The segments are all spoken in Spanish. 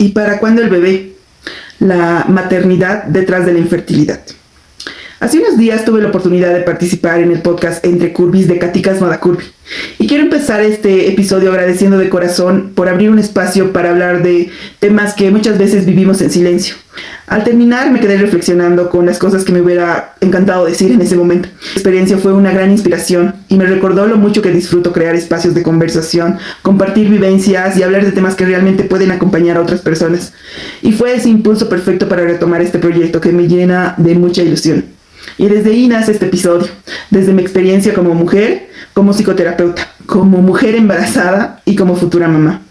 ¿Y para cuándo el bebé? La maternidad detrás de la infertilidad. Hace unos días tuve la oportunidad de participar en el podcast Entre Curvis de Katicas Madacurvi. Y quiero empezar este episodio agradeciendo de corazón por abrir un espacio para hablar de temas que muchas veces vivimos en silencio. Al terminar me quedé reflexionando con las cosas que me hubiera encantado decir en ese momento. La experiencia fue una gran inspiración y me recordó lo mucho que disfruto crear espacios de conversación, compartir vivencias y hablar de temas que realmente pueden acompañar a otras personas. Y fue ese impulso perfecto para retomar este proyecto que me llena de mucha ilusión. Y desde ahí nace este episodio, desde mi experiencia como mujer, como psicoterapeuta, como mujer embarazada y como futura mamá.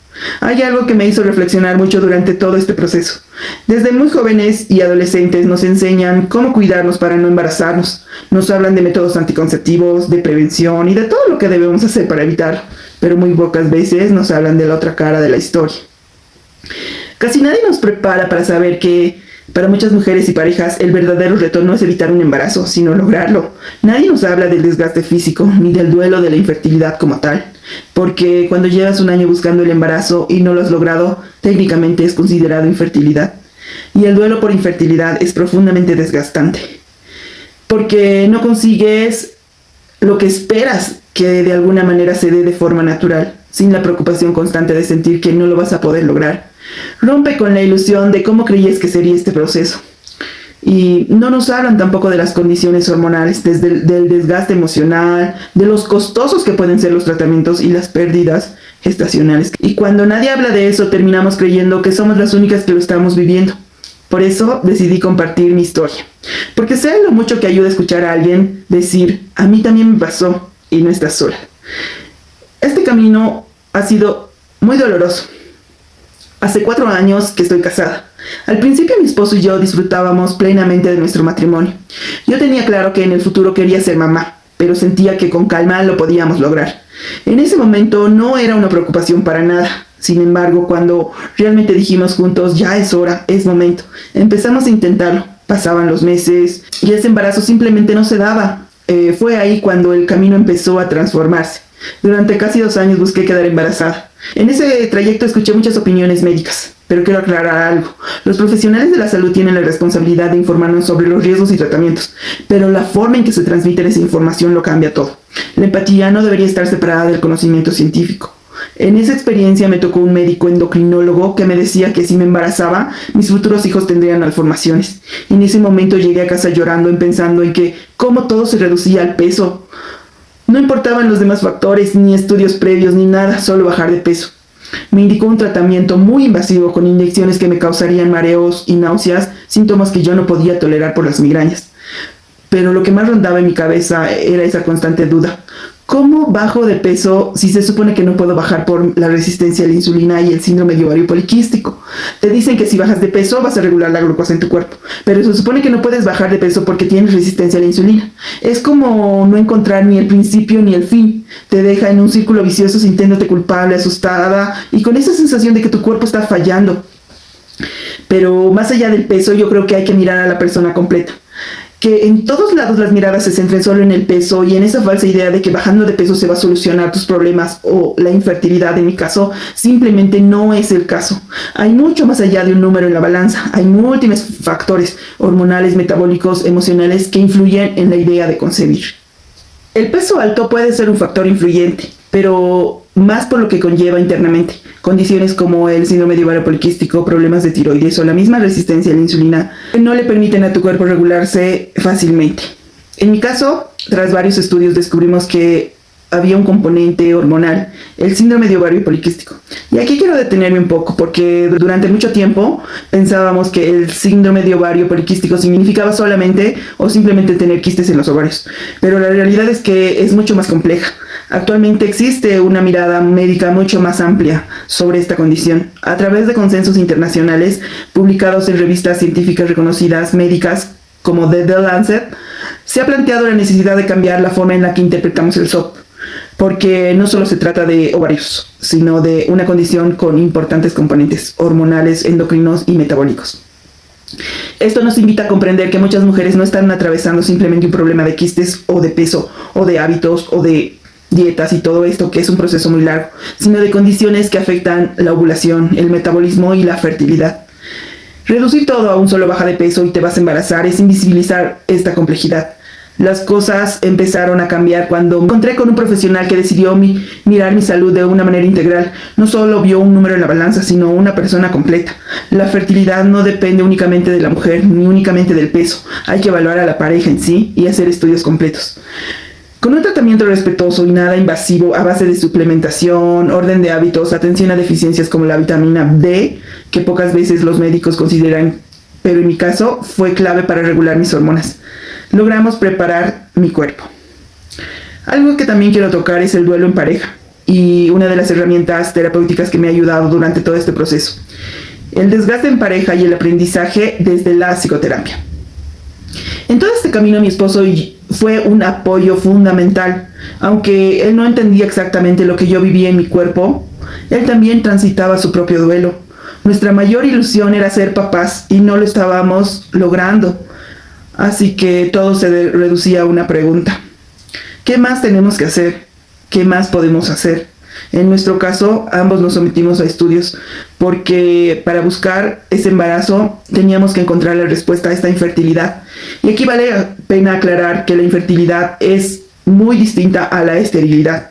Hay algo que me hizo reflexionar mucho durante todo este proceso. Desde muy jóvenes y adolescentes nos enseñan cómo cuidarnos para no embarazarnos. Nos hablan de métodos anticonceptivos, de prevención y de todo lo que debemos hacer para evitarlo. Pero muy pocas veces nos hablan de la otra cara de la historia. Casi nadie nos prepara para saber que para muchas mujeres y parejas, el verdadero reto no es evitar un embarazo, sino lograrlo. Nadie nos habla del desgaste físico, ni del duelo de la infertilidad como tal. Porque cuando llevas un año buscando el embarazo y no lo has logrado, técnicamente es considerado infertilidad. Y el duelo por infertilidad es profundamente desgastante. Porque no consigues lo que esperas que de alguna manera se dé de forma natural, sin la preocupación constante de sentir que no lo vas a poder lograr. Rompe con la ilusión de cómo creías que sería este proceso. Y no nos hablan tampoco de las condiciones hormonales, del desgaste emocional, de los costosos que pueden ser los tratamientos y las pérdidas gestacionales. Y cuando nadie habla de eso, terminamos creyendo que somos las únicas que lo estamos viviendo. Por eso decidí compartir mi historia. Porque sé lo mucho que ayuda a escuchar a alguien decir, a mí también me pasó y no estás sola. Este camino ha sido muy doloroso. Hace 4 años que estoy casada. Al principio mi esposo y yo disfrutábamos plenamente de nuestro matrimonio. Yo tenía claro que en el futuro quería ser mamá, pero sentía que con calma lo podíamos lograr. En ese momento no era una preocupación para nada. Sin embargo, cuando realmente dijimos juntos, ya es hora, es momento, empezamos a intentarlo. Pasaban los meses y ese embarazo simplemente no se daba. Fue ahí cuando el camino empezó a transformarse. Durante casi 2 años busqué quedar embarazada. En ese trayecto escuché muchas opiniones médicas, pero quiero aclarar algo. Los profesionales de la salud tienen la responsabilidad de informarnos sobre los riesgos y tratamientos, pero la forma en que se transmite esa información lo cambia todo. La empatía no debería estar separada del conocimiento científico. En esa experiencia me tocó un médico endocrinólogo que me decía que si me embarazaba, mis futuros hijos tendrían malformaciones. En ese momento llegué a casa llorando, pensando en que cómo todo se reducía al peso. No importaban los demás factores, ni estudios previos, ni nada, solo bajar de peso. Me indicó un tratamiento muy invasivo con inyecciones que me causarían mareos y náuseas, síntomas que yo no podía tolerar por las migrañas. Pero lo que más rondaba en mi cabeza era esa constante duda. ¿Cómo bajo de peso si se supone que no puedo bajar por la resistencia a la insulina y el síndrome de ovario poliquístico? Te dicen que si bajas de peso vas a regular la glucosa en tu cuerpo, pero se supone que no puedes bajar de peso porque tienes resistencia a la insulina. Es como no encontrar ni el principio ni el fin. Te deja en un círculo vicioso sintiéndote culpable, asustada y con esa sensación de que tu cuerpo está fallando. Pero más allá del peso, yo creo que hay que mirar a la persona completa. Que en todos lados las miradas se centren solo en el peso y en esa falsa idea de que bajando de peso se va a solucionar tus problemas o la infertilidad, en mi caso, simplemente no es el caso. Hay mucho más allá de un número en la balanza. Hay múltiples factores hormonales, metabólicos, emocionales que influyen en la idea de concebir. El peso alto puede ser un factor influyente, pero más por lo que conlleva internamente. Condiciones como el síndrome de ovario poliquístico, problemas de tiroides o la misma resistencia a la insulina no le permiten a tu cuerpo regularse fácilmente. En mi caso, tras varios estudios descubrimos que había un componente hormonal, el síndrome de ovario poliquístico. Y aquí quiero detenerme un poco porque durante mucho tiempo pensábamos que el síndrome de ovario poliquístico significaba solamente o simplemente tener quistes en los ovarios. Pero la realidad es que es mucho más compleja. Actualmente existe una mirada médica mucho más amplia sobre esta condición. A través de consensos internacionales publicados en revistas científicas reconocidas médicas como The Lancet, se ha planteado la necesidad de cambiar la forma en la que interpretamos el SOP. Porque no solo se trata de ovarios, sino de una condición con importantes componentes hormonales, endocrinos y metabólicos. Esto nos invita a comprender que muchas mujeres no están atravesando simplemente un problema de quistes o de peso o de hábitos o de dietas y todo esto, que es un proceso muy largo, sino de condiciones que afectan la ovulación, el metabolismo y la fertilidad. Reducir todo a un solo baja de peso y te vas a embarazar es invisibilizar esta complejidad. Las cosas empezaron a cambiar cuando me encontré con un profesional que decidió mirar mi salud de una manera integral. No solo vio un número en la balanza, sino una persona completa. La fertilidad no depende únicamente de la mujer, ni únicamente del peso. Hay que evaluar a la pareja en sí y hacer estudios completos. Con un tratamiento respetuoso y nada invasivo a base de suplementación, orden de hábitos, atención a deficiencias como la vitamina D, que pocas veces los médicos consideran, pero en mi caso fue clave para regular mis hormonas. Logramos preparar mi cuerpo. Algo que también quiero tocar es el duelo en pareja y una de las herramientas terapéuticas que me ha ayudado durante todo este proceso. El desgaste en pareja y el aprendizaje desde la psicoterapia. En todo este camino mi esposo fue un apoyo fundamental. Aunque él no entendía exactamente lo que yo vivía en mi cuerpo, él también transitaba su propio duelo. Nuestra mayor ilusión era ser papás y no lo estábamos logrando. Así que todo se reducía a una pregunta. ¿Qué más tenemos que hacer? ¿Qué más podemos hacer? En nuestro caso, ambos nos sometimos a estudios porque para buscar ese embarazo teníamos que encontrar la respuesta a esta infertilidad. Y aquí vale la pena aclarar que la infertilidad es muy distinta a la esterilidad.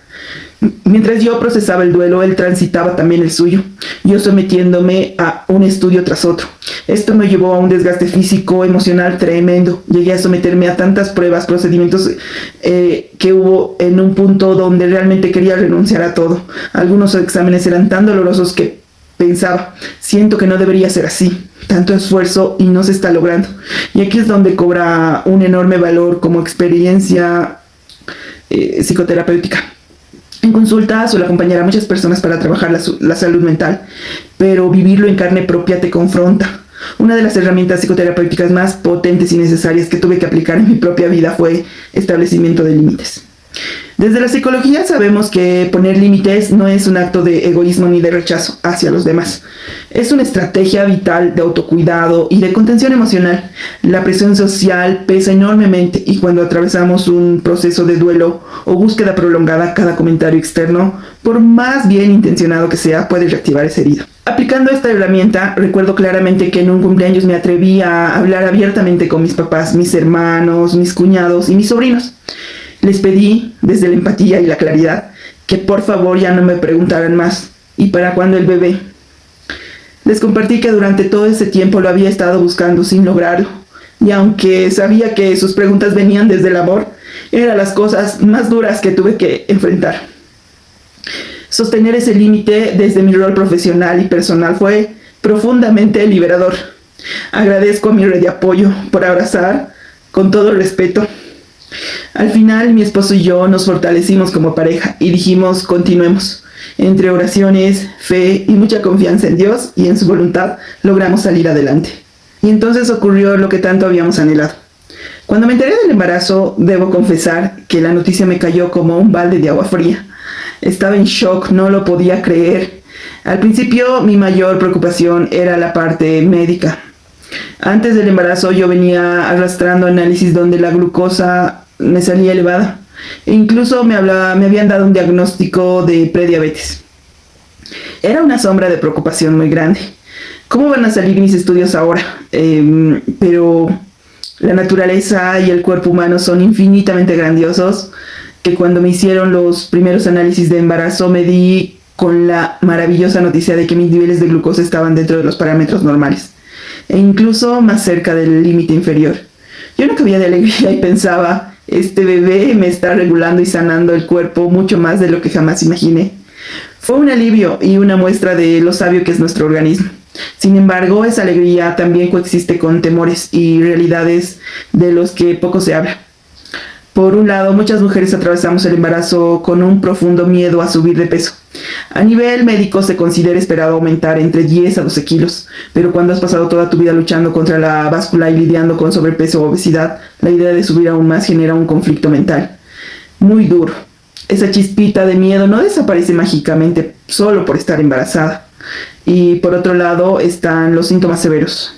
Mientras yo procesaba el duelo, él transitaba también el suyo, yo sometiéndome a un estudio tras otro. Esto me llevó a un desgaste físico, emocional tremendo. Llegué a someterme a tantas pruebas, procedimientos que hubo en un punto donde realmente quería renunciar a todo. Algunos exámenes eran tan dolorosos que pensaba, siento que no debería ser así. Tanto esfuerzo y no se está logrando. Y aquí es donde cobra un enorme valor como experiencia psicoterapéutica. En consulta suelo acompañar a muchas personas para trabajar la salud mental, pero vivirlo en carne propia te confronta. Una de las herramientas psicoterapéuticas más potentes y necesarias que tuve que aplicar en mi propia vida fue establecimiento de límites. Desde la psicología sabemos que poner límites no es un acto de egoísmo ni de rechazo hacia los demás. Es una estrategia vital de autocuidado y de contención emocional. La presión social pesa enormemente y cuando atravesamos un proceso de duelo o búsqueda prolongada, cada comentario externo, por más bien intencionado que sea, puede reactivar esa herida. Aplicando esta herramienta, recuerdo claramente que en un cumpleaños me atreví a hablar abiertamente con mis papás, mis hermanos, mis cuñados y mis sobrinos. Les pedí, desde la empatía y la claridad, que por favor ya no me preguntaran más. ¿Y para cuándo el bebé? Les compartí que durante todo ese tiempo lo había estado buscando sin lograrlo. Y aunque sabía que sus preguntas venían desde el amor, eran las cosas más duras que tuve que enfrentar. Sostener ese límite desde mi rol profesional y personal fue profundamente liberador. Agradezco a mi red de apoyo por abrazar con todo respeto. Al final, mi esposo y yo nos fortalecimos como pareja y dijimos, continuemos. Entre oraciones, fe y mucha confianza en Dios y en su voluntad, logramos salir adelante. Y entonces ocurrió lo que tanto habíamos anhelado. Cuando me enteré del embarazo, debo confesar que la noticia me cayó como un balde de agua fría. Estaba en shock, no lo podía creer. Al principio, mi mayor preocupación era la parte médica. Antes del embarazo yo venía arrastrando análisis donde la glucosa me salía elevada. E incluso me habían dado un diagnóstico de prediabetes. Era una sombra de preocupación muy grande. ¿Cómo van a salir mis estudios ahora? Pero la naturaleza y el cuerpo humano son infinitamente grandiosos, que cuando me hicieron los primeros análisis de embarazo me di con la maravillosa noticia de que mis niveles de glucosa estaban dentro de los parámetros normales e incluso más cerca del límite inferior. Yo no cabía de alegría y pensaba, este bebé me está regulando y sanando el cuerpo mucho más de lo que jamás imaginé. Fue un alivio y una muestra de lo sabio que es nuestro organismo. Sin embargo, esa alegría también coexiste con temores y realidades de los que poco se habla. Por un lado, muchas mujeres atravesamos el embarazo con un profundo miedo a subir de peso. A nivel médico se considera esperado aumentar entre 10 a 12 kilos, pero cuando has pasado toda tu vida luchando contra la báscula y lidiando con sobrepeso o obesidad, la idea de subir aún más genera un conflicto mental muy duro. Esa chispita de miedo no desaparece mágicamente solo por estar embarazada. Y por otro lado están los síntomas severos.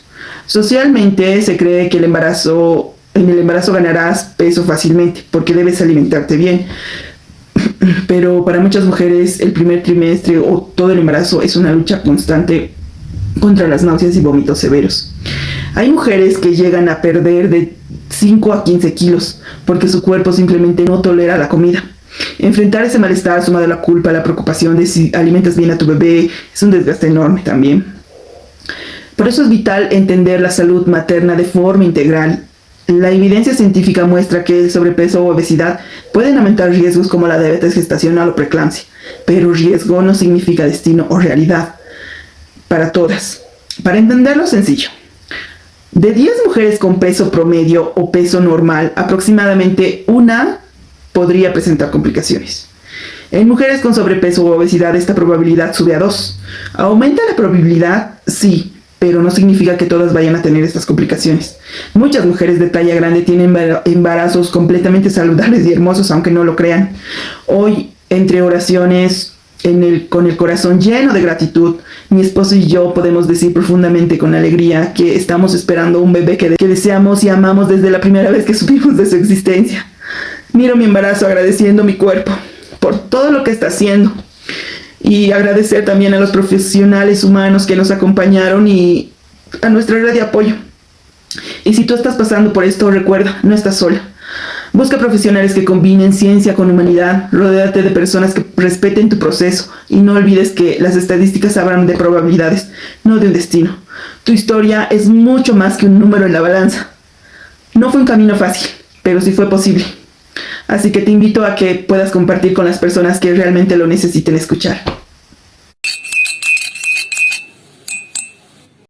Socialmente se cree que en el embarazo ganarás peso fácilmente porque debes alimentarte bien. pero para muchas mujeres el primer trimestre o todo el embarazo es una lucha constante contra las náuseas y vómitos severos. Hay mujeres que llegan a perder de 5 a 15 kilos porque su cuerpo simplemente no tolera la comida. Enfrentar ese malestar sumado a la culpa, la preocupación de si alimentas bien a tu bebé, es un desgaste enorme también. Por eso es vital entender la salud materna de forma integral. La evidencia científica muestra que el sobrepeso o obesidad pueden aumentar riesgos como la diabetes gestacional o preeclampsia, pero riesgo no significa destino o realidad para todas. Para entenderlo sencillo, de 10 mujeres con peso promedio o peso normal, aproximadamente una podría presentar complicaciones. En mujeres con sobrepeso o obesidad esta probabilidad sube a 2. ¿Aumenta la probabilidad? Sí, pero no significa que todas vayan a tener estas complicaciones. Muchas mujeres de talla grande tienen embarazos completamente saludables y hermosos, aunque no lo crean. Hoy, entre oraciones, con el corazón lleno de gratitud, mi esposo y yo podemos decir profundamente con alegría que estamos esperando un bebé que deseamos y amamos desde la primera vez que supimos de su existencia. Miro mi embarazo agradeciendo mi cuerpo por todo lo que está haciendo y agradecer también a los profesionales humanos que nos acompañaron y a nuestra red de apoyo. Y si tú estás pasando por esto, recuerda, no estás sola. Busca profesionales que combinen ciencia con humanidad, rodéate de personas que respeten tu proceso y no olvides que las estadísticas hablan de probabilidades, no de un destino. Tu historia es mucho más que un número en la balanza. No fue un camino fácil, pero sí fue posible. Así que te invito a que puedas compartir con las personas que realmente lo necesiten escuchar.